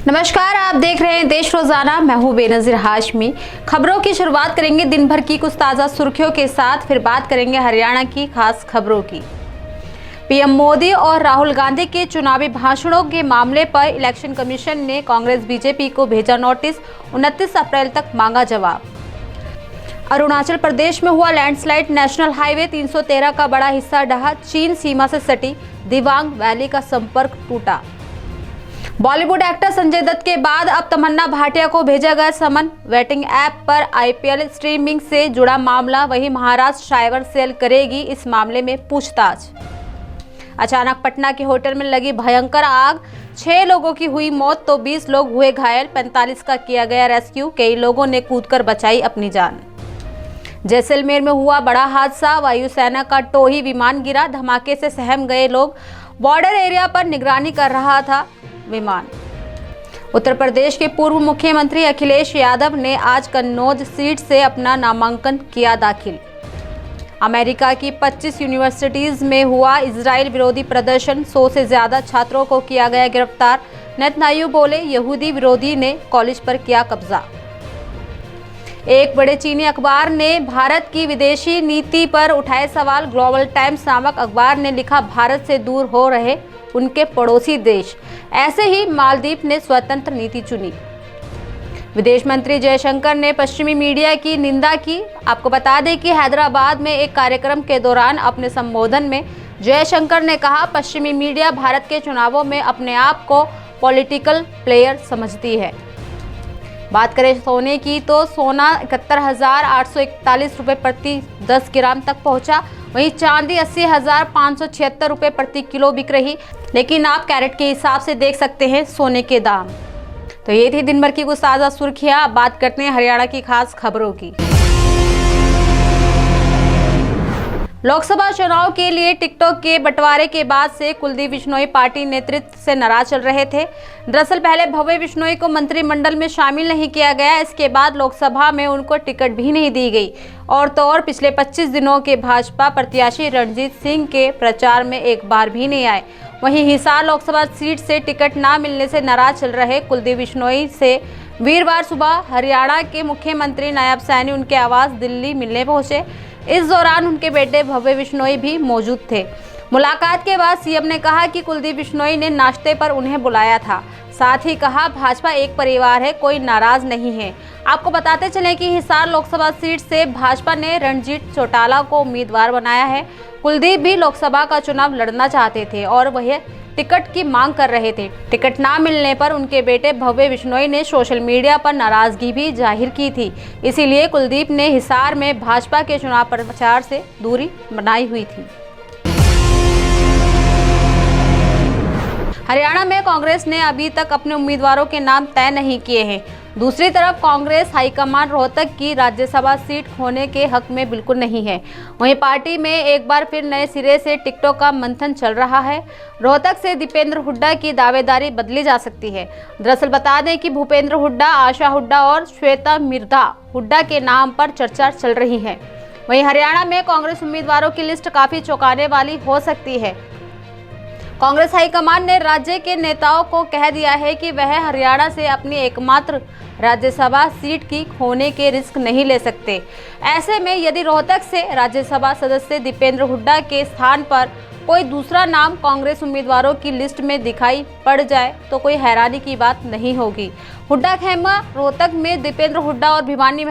नमस्कार, आप देख रहे हैं देश रोजाना। मैं हूं बेनजीर हाशमी। खबरों की शुरुआत करेंगे दिन भर की कुछ ताजा सुर्खियों के साथ, फिर बात करेंगे हरियाणा की खास खबरों की। पीएम मोदी और राहुल गांधी के चुनावी भाषणों के मामले पर इलेक्शन कमीशन ने कांग्रेस बीजेपी को भेजा नोटिस। 29 अप्रैल तक मांगा जवाब। अरुणाचल प्रदेश में हुआ लैंडस्लाइड, नेशनल हाईवे 313 का बड़ा हिस्सा ढहा। चीन सीमा से सटी दिबांग वैली का संपर्क टूटा। बॉलीवुड एक्टर संजय दत्त के बाद अब तमन्ना भाटिया को भेजा गया समन। वेटिंग ऐप पर आईपीएल स्ट्रीमिंग से जुड़ा मामला, वहीं महाराष्ट्र साइबर सेल करेगी इस मामले में पूछताछ। अचानक पटना के होटल में लगी भयंकर आग, 6 लोगों की हुई मौत तो 20 लोग हुए घायल। 45 का किया गया रेस्क्यू, कई लोगों ने कूदकर बचाई अपनी जान। जैसलमेर में हुआ बड़ा हादसा, वायुसेना का टोही विमान गिरा, धमाके से सहम गए लोग। बॉर्डर एरिया पर निगरानी कर रहा था विमान। उत्तर प्रदेश के पूर्व मुख्यमंत्री अखिलेश यादव ने आज कन्नौज सीट से अपना नामांकन किया दाखिल। अमेरिका की 25 यूनिवर्सिटीज में हुआ इजराइल विरोधी प्रदर्शन, 100 से ज्यादा छात्रों को किया गया गिरफ्तार। नेतन्याहू बोले, यहूदी विरोधी ने कॉलेज पर किया कब्जा। एक बड़े चीनी अखबार ने भारत की विदेशी नीति पर उठाए सवाल। ग्लोबल टाइम्स नामक अखबार ने लिखा, भारत से दूर हो रहे उनके पड़ोसी देश। ऐसे ही मालदीव ने स्वतंत्र नीति चुनी। विदेश मंत्री जयशंकर ने पश्चिमी मीडिया की निंदा की। आपको बता दें कि हैदराबाद में एक कार्यक्रम के दौरान अपने संबोधन में जयशंकर ने कहा, पश्चिमी मीडिया भारत के चुनावों में अपने आप को पॉलिटिकल प्लेयर समझती है। बात करें सोने की तो सोना 71,841 रुपये प्रति 10 ग्राम तक पहुंचा। वहीं चांदी 80,576 रुपये प्रति किलो बिक रही। लेकिन आप कैरेट के हिसाब से देख सकते हैं सोने के दाम। तो ये थी दिन भर की कुछ ताज़ा सुर्खियां। अब बात करते हैं हरियाणा की खास खबरों की। लोकसभा चुनाव के लिए टिकटों के बंटवारे के बाद से कुलदीप बिश्नोई पार्टी नेतृत्व से नाराज चल रहे थे। दरअसल पहले भव्य बिश्नोई को मंत्रिमंडल में शामिल नहीं किया गया, इसके बाद लोकसभा में उनको टिकट भी नहीं दी गई। और तो और पिछले 25 दिनों के भाजपा प्रत्याशी रणजीत सिंह के प्रचार में एक बार भी नहीं आए। वहीं हिसार लोकसभा सीट से टिकट न मिलने से नाराज चल रहे कुलदीप बिश्नोई से वीरवार सुबह हरियाणा के मुख्यमंत्री नायब सैनी उनके आवास दिल्ली मिलने पहुंचे। इस दौरान उनके बेटे भव्य बिश्नोई भी मौजूद थे। मुलाकात के बाद सीएम ने कहा कि कुलदीप बिश्नोई ने नाश्ते पर उन्हें बुलाया था। साथ ही कहा, भाजपा एक परिवार है, कोई नाराज नहीं है। आपको बताते चलें कि हिसार लोकसभा सीट से भाजपा ने रणजीत चौटाला को उम्मीदवार बनाया है। कुलदीप भी लोकसभा का चुनाव लड़ना चाहते थे और वह टिकट की मांग कर रहे थे। टिकट ना मिलने पर उनके बेटे भव्य बिश्नोई ने सोशल मीडिया पर नाराजगी भी जाहिर की थी। इसीलिए कुलदीप ने हिसार में भाजपा के चुनाव प्रचार से दूरी बनाई हुई थी। हरियाणा में कांग्रेस ने अभी तक अपने उम्मीदवारों के नाम तय नहीं किए हैं। दूसरी तरफ कांग्रेस हाईकमान रोहतक की राज्यसभा सीट खोने के हक में बिल्कुल नहीं है। वहीं पार्टी में एक बार फिर नए सिरे से टिकटों का मंथन चल रहा है। रोहतक से दीपेंद्र हुड्डा की दावेदारी बदली जा सकती है। दरअसल बता दें कि भूपेंद्र हुड्डा, आशा हुड्डा और श्वेता मिर्धा हुड्डा के नाम पर चर्चा चल रही है। वहीं हरियाणा में कांग्रेस उम्मीदवारों की लिस्ट काफी चौंकाने वाली हो सकती है। कांग्रेस हाईकमान ने राज्य के नेताओं को कह दिया है कि वह हरियाणा से अपनी एकमात्र राज्यसभा सीट की खोने के रिस्क नहीं ले सकते। ऐसे में यदि रोहतक से राज्यसभा सदस्य दीपेंद्र हुड्डा के स्थान पर कोई दूसरा नाम कांग्रेस उम्मीदवारों की लिस्ट में दिखाई पड़ जाए तो कोई हैरानी की बात नहीं होगी। हुड्डा खेमा रोहतक में दीपेंद्र हुड्डा और भिवानी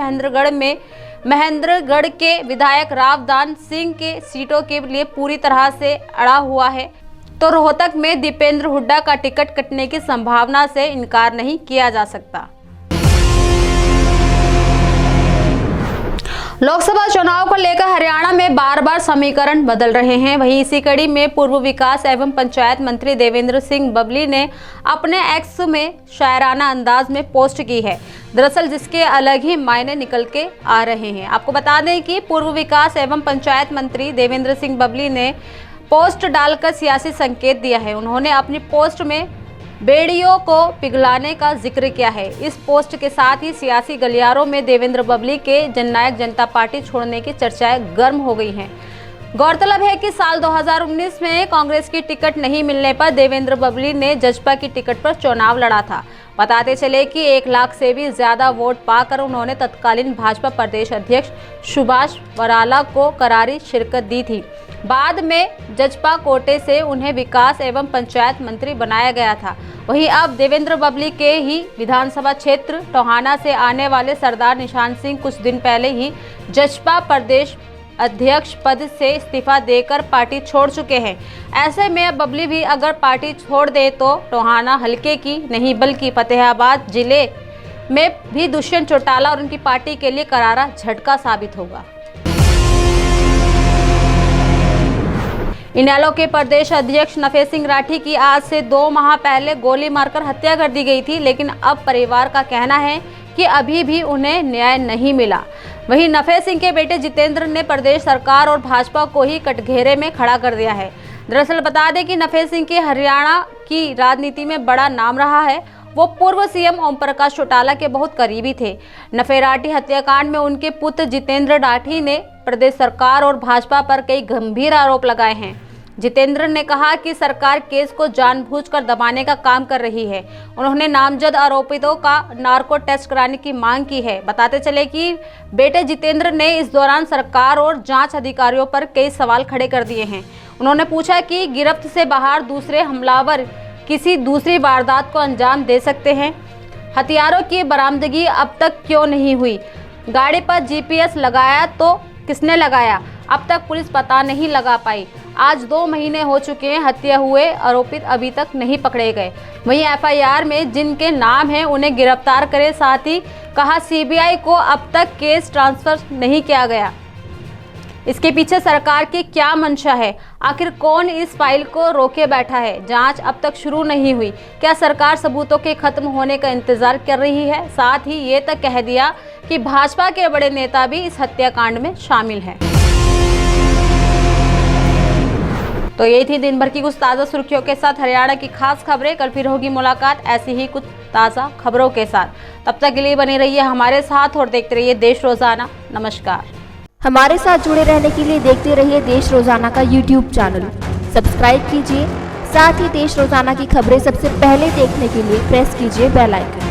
महेंद्रगढ़ के विधायक रावदान सिंह के सीटों के लिए पूरी तरह से अड़ा हुआ है, तो रोहतक में दीपेंद्र हुड्डा का टिकट कटने की संभावना से इनकार नहीं किया जा सकता। लोकसभा चुनाव को लेकर हरियाणा में बार बार समीकरण बदल रहे हैं। वहीं इसी कड़ी में पूर्व विकास एवं पंचायत मंत्री देवेंद्र सिंह बबली ने अपने एक्स में शायराना अंदाज में पोस्ट की है। दरअसल जिसके अलग ही मायने निकल के आ रहे हैं। आपको बता दें कि पूर्व विकास एवं पंचायत मंत्री देवेंद्र सिंह बबली ने पोस्ट डालकर सियासी संकेत दिया है। उन्होंने अपनी पोस्ट में बेड़ियों को पिघलाने का जिक्र किया है। इस पोस्ट के साथ ही सियासी गलियारों में देवेंद्र बबली के जननायक जनता पार्टी छोड़ने की चर्चाएं गर्म हो गई हैं। गौरतलब है कि साल 2019 में कांग्रेस की टिकट नहीं मिलने पर देवेंद्र बबली ने जजपा की टिकट पर चुनाव लड़ा था। बताते चले कि 1 लाख से भी ज्यादा वोट पाकर उन्होंने तत्कालीन भाजपा प्रदेश अध्यक्ष सुभाष बराला को करारी शिरकत दी थी। बाद में जजपा कोटे से उन्हें विकास एवं पंचायत मंत्री बनाया गया था। वहीं अब देवेंद्र बबली के ही विधानसभा क्षेत्र टोहाना से आने वाले सरदार निशान सिंह कुछ दिन पहले ही जजपा प्रदेश अध्यक्ष पद से इस्तीफा देकर पार्टी छोड़ चुके हैं। ऐसे में अब बबली भी अगर पार्टी छोड़ दे तो टोहाना हलके की नहीं बल्कि फतेहाबाद जिले में भी दुष्यंत चौटाला और उनकी पार्टी के लिए करारा झटका साबित होगा। इनेलो के प्रदेश अध्यक्ष नफे सिंह राठी की आज से 2 माह पहले गोली मारकर हत्या कर दी गई थी, लेकिन अब परिवार का कहना है कि अभी भी उन्हें न्याय नहीं मिला। वहीं नफे सिंह के बेटे जितेंद्र ने प्रदेश सरकार और भाजपा को ही कटघरे में खड़ा कर दिया है। दरअसल बता दें कि नफे सिंह के हरियाणा की राजनीति में बड़ा नाम रहा है। वो पूर्व सीएम ओम प्रकाश चौटाला के बहुत करीबी थे। नफे राठी हत्याकांड में उनके पुत्र जितेंद्र राठी ने प्रदेश सरकार और भाजपा पर कई गंभीर आरोप लगाए हैं। जितेंद्र ने कहा कि सरकार केस को जानबूझकर दबाने का काम कर रही है। उन्होंने नामजद आरोपितों का नार्को टेस्ट कराने की मांग की है। बताते चले कि बेटे जितेंद्र ने इस दौरान सरकार और जांच अधिकारियों पर कई सवाल खड़े कर दिए हैं। उन्होंने पूछा कि गिरफ्त से बाहर दूसरे हमलावर किसी दूसरी वारदात को अंजाम दे सकते हैं। हथियारों की बरामदगी अब तक क्यों नहीं हुई? गाड़ी पर जीपीएस लगाया तो किसने लगाया? अब तक पुलिस पता नहीं लगा पाई। आज 2 महीने हो चुके हैं, हत्या हुए आरोपित अभी तक नहीं पकड़े गए। वहीं एफआईआर में जिनके नाम हैं उन्हें गिरफ्तार करे। साथ ही कहा सीबीआई को अब तक केस ट्रांसफर नहीं किया गया। इसके पीछे सरकार की क्या मंशा है? आखिर कौन इस फाइल को रोके बैठा है? जांच अब तक शुरू नहीं हुई। क्या सरकार सबूतों के खत्म होने का इंतजार कर रही है? साथ ही ये तक कह दिया कि भाजपा के बड़े नेता भी इस हत्याकांड में शामिल हैं। तो यही थी दिन भर की कुछ ताज़ा सुर्खियों के साथ हरियाणा की खास खबरें। कल फिर होगी मुलाकात ऐसी ही कुछ ताज़ा खबरों के साथ। तब तक के लिए बने रहिए हमारे साथ और देखते रहिए देश रोजाना। नमस्कार। हमारे साथ जुड़े रहने के लिए देखते रहिए देश रोजाना का यूट्यूब चैनल सब्सक्राइब कीजिए। साथ ही देश रोजाना की खबरें सबसे पहले देखने के लिए प्रेस कीजिए बेल आइकन।